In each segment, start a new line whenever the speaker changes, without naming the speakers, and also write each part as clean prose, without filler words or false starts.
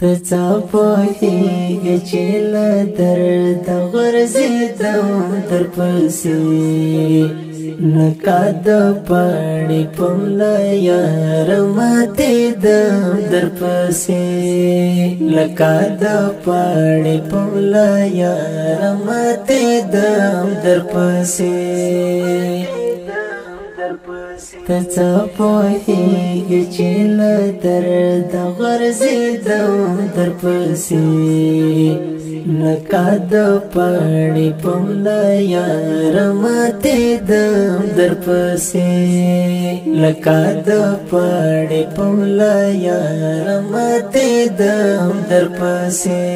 تڅا پوهیږي چې له درد غورځېدم در پسې لکه د پاڼې په ملا یار ماتېدم در پسې لکه د پاڼې په ملا یار ماتېدم در پسې تڅا پوهیږي چې له درد غورځېدم در پسې لکه د پاڼې په ملا یار ماتېدم در پسې لکه د پاڼې په ملا یار ماتېدم در پسې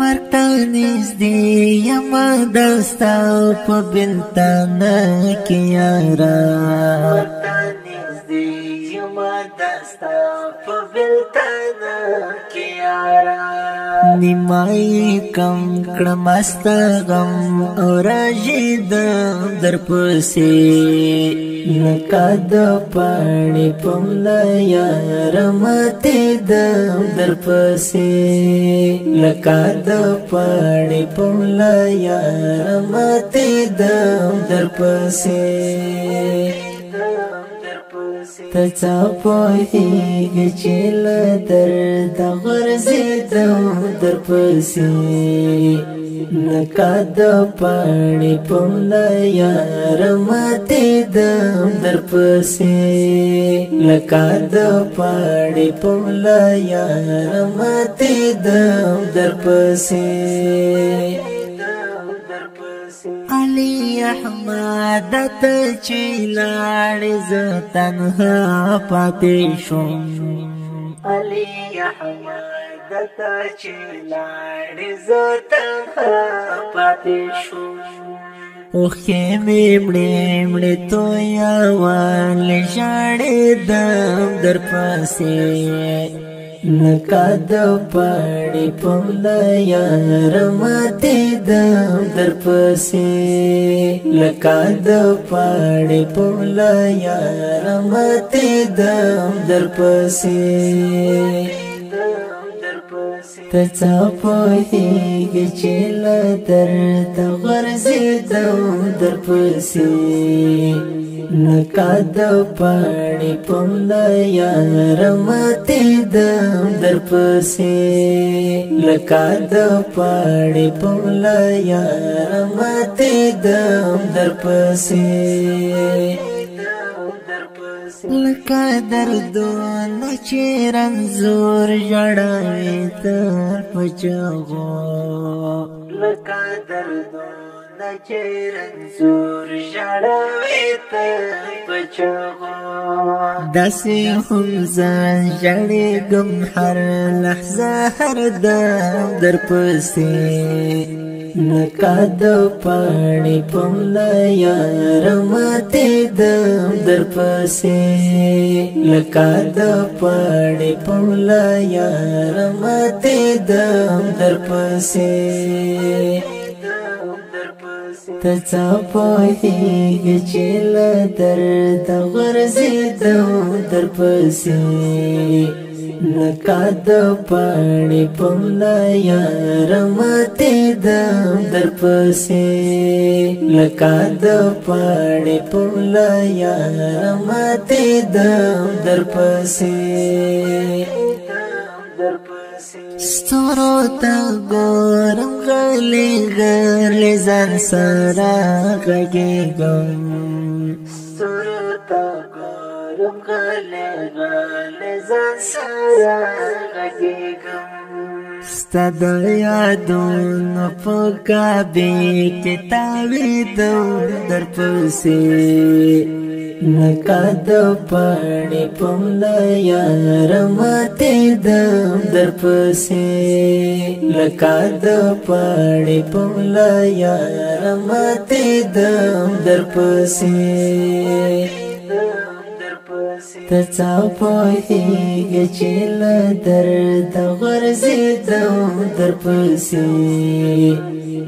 مرتا نزدې یما دستا په بلتان کې یارا مرتا نزدې یما دستا په بلتان کې یارا نیمای کم کړم استغم او راځم در پسې لکه د پاڼې په ملا یار ماتېدم در پسې لکه د پاڼې په ملا یار ماتېدم در پسې تڅا پوهیږي چې له درد غورځېدم در پسې لکه د پاڼې په ملا یار ماتېدم در پسې لکه د پاڼې په ملا یار ماتېدم در پسې علي احمد ته چې لاړې زه تنها پاتې شوم علي احمد ته چې لاړې زه تنها پاتې شوم اوښکې مې مړې تویولې ژړېدم در پسې لکه د پاڼې په ملا یار ماتېدم در پسې لکه د پاڼې په ملا یار ماتېدم در پسې تڅا پوهیږي چې له درد غورځېدم در پسې لکه د پاڼې په ملا یار ماتېدم در پسې لکه د پاڼې په ملا یار ماتېدم در پسې لکه دردونه چې رنځور ژړوي تر په چغو لکه دردونه چې رنځور ژړوي تر په چغو داسې هم ځان ژړېږم هر لحظه هر دم در پسې لکه د پاڼې په ملا یار ماتېدم در پسې لکه د پاڼې په ملا یار ماتېدم در پسې تڅا پوهیږي چې له درد غورځېدم در پسې لکه د پاڼې په ملا یار ماتېدم در پسې لکه د پاڼې په ملا یار ماتېدم در پسې ستورو ته ګورم غلې غلې ځان سره غږېږم ستورو ته ګورم غلې غلې ځان سره غږېږم ستا د یادونو په کعبې کې تاوېدم در پسې لکه د پاڼې په ملا یار ماتېدم در پسې لکه د پاڼې په ملا یار ماتېدم در پسې تڅا پوهیږي چې له درد غورځېدم در پسې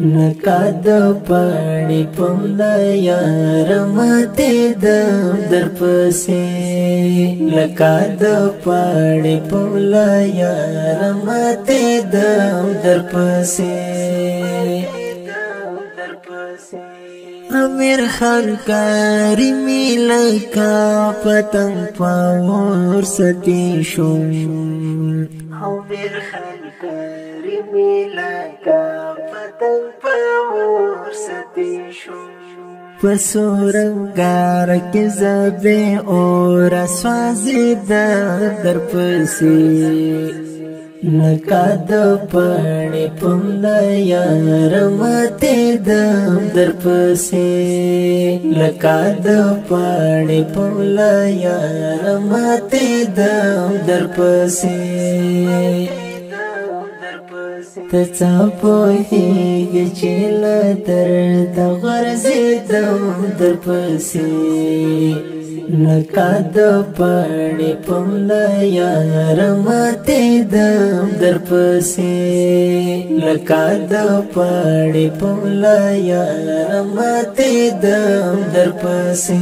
नका द पानी पमला यार माते दम दर पसे नका द पानी पमला यार माते दम दर पसे आमिर खान कारी मिला का पतंग पावर सतीशुम आमिर खान कारी मिला का पतंग पावर सतीशुम पसोरंगार के ज़बे और स्वाज़े दर पसे नका द पानी पमला यार माते दम दर पसे नका द पानी पमला यार माते दम दर पसे तचा पोहे चिल दर्द गरजे दम दर पसे नका द पानी पमला यार माते दम दर पसे नका द पानी पमला यार माते दम दर पसे